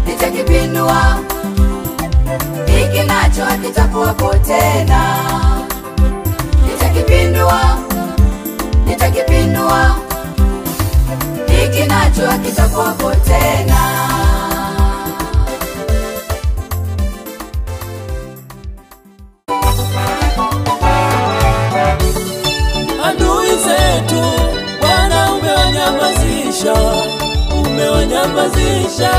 nitakipindua, hiki nacho hakitakuwapo tena. Nitakipindua, nitakipindua, hiki nacho hakitakuwapo tena. Adui zetu Bwana umewanyamazisha, umewanyamazisha.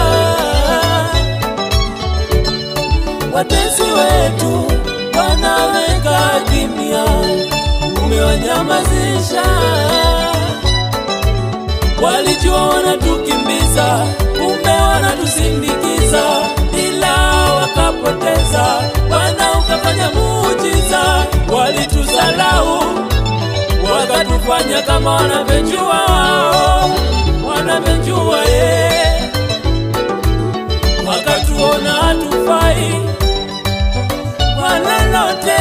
Watesi wetu Bwana weka kimya, umewanyamazisha. Walijua wanatukimbiza, kumbe wanatusindikiza, ila wakapoteza. Bwana ukafanya muujiza, walitusalau wakatufanya kama wanavyojua wao, wanavyojua wakatuona hatufai kwa lolote,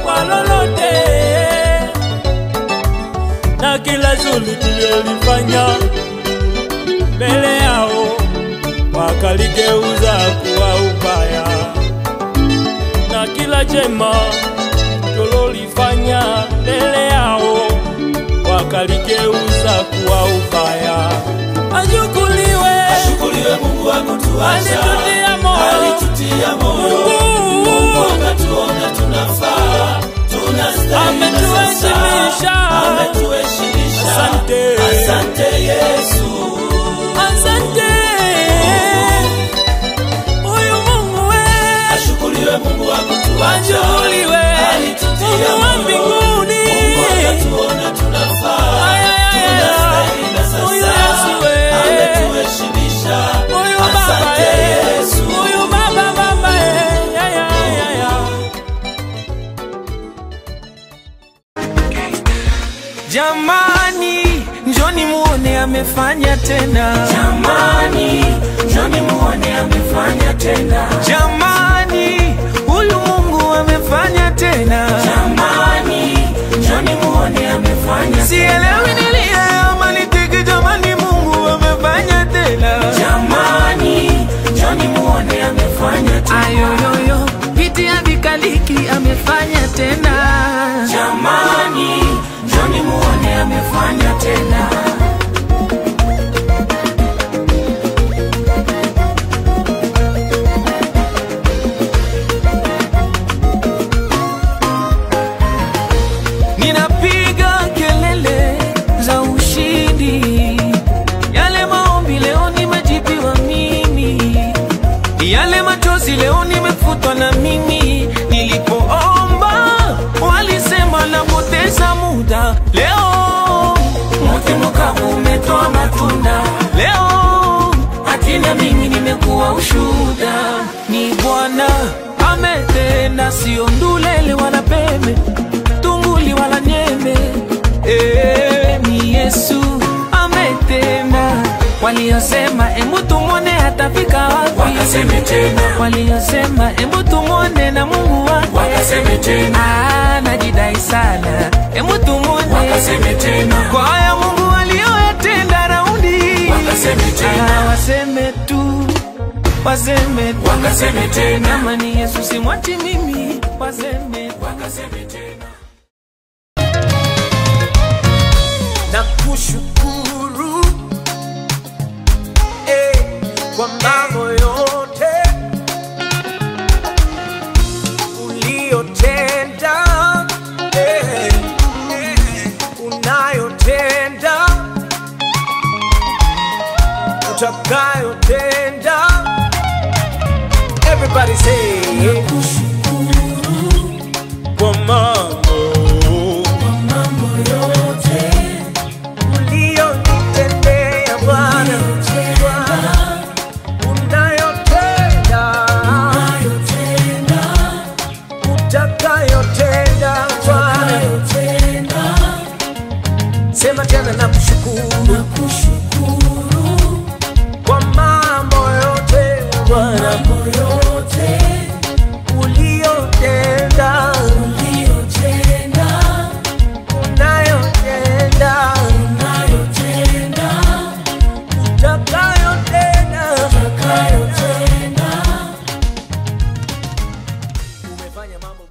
kwa lolote. Na kila zuri tulilofanya mbele yao wakaligeuza kuwa ubaya, na kila jema tulilofanya mbele yao wakaligeuza kuwa ubaya. Ashukuriwe, ashukuriwe Mungu akutuacha, alitutia moyo, Mungu akatuona tunafaa, tunastahili, ametuheshimisha. Asante, asante Yesu, asante. Huyu Mungu ashukuriwe Mungu akatuacha. Achukuliwe Alitutia Mungu wa moyo, mbinguni. Mungu akatuona tunafaa, tunastahili na sasa ametuheshimisha. Asante Yesu. Huyu baba Jamani, njoni muone amefanya tena. Jamani, njoni muone amefanya tena. Jamani, huyu Mungu amefanya tena. Jamani, njoni muone amefanya. Sielewi nilie ama niteke, jamani Mungu amefanya tena. Jamani, njoni muone amefanya tena. Ayoyoyo, viti havikaliki amefanya tena. Jamani, njoni muone amefanya tena. Ninapiga kelele za ushindi, yale maombi leo nimejibiwa mimi, yale machozi leo nimefutwa na mimi. Nilipoomba walisema napoteza muda, leo Mti mkavu umetoa matunda. leo Hakina mimi nimekuwa ushuhuda. ni Bwana ametenda, sio ndulele wala pembe, tunguli wala nyembe. Ni Yesu ametenda. Waliosema embu tumone atafika wapi, Wakaseme tena. waliosema embu tumone na Mungu wake, Wakaseme tena. najidai sana, embu tumone. Wakaseme tena. Kwa haya Mungu aliyoyatenda raundi, Wakaseme tena. waseme tu, waseme tu. Wakaseme tena. Kama ni Yesu simwachi mimi, waseme tu. Wakaseme tena. Na kushukuru kwa mambo yote uliyotenda, unayotenda, utakayotenda. Everybody say kwa mambo uliyonitendea Bwana, unayotenda, utakayotenda Bwana. Sema tena na kushukuru kwa mambo yote Bwana, uliyotenda, unayotenda, utakayotenda. Umefanya mambo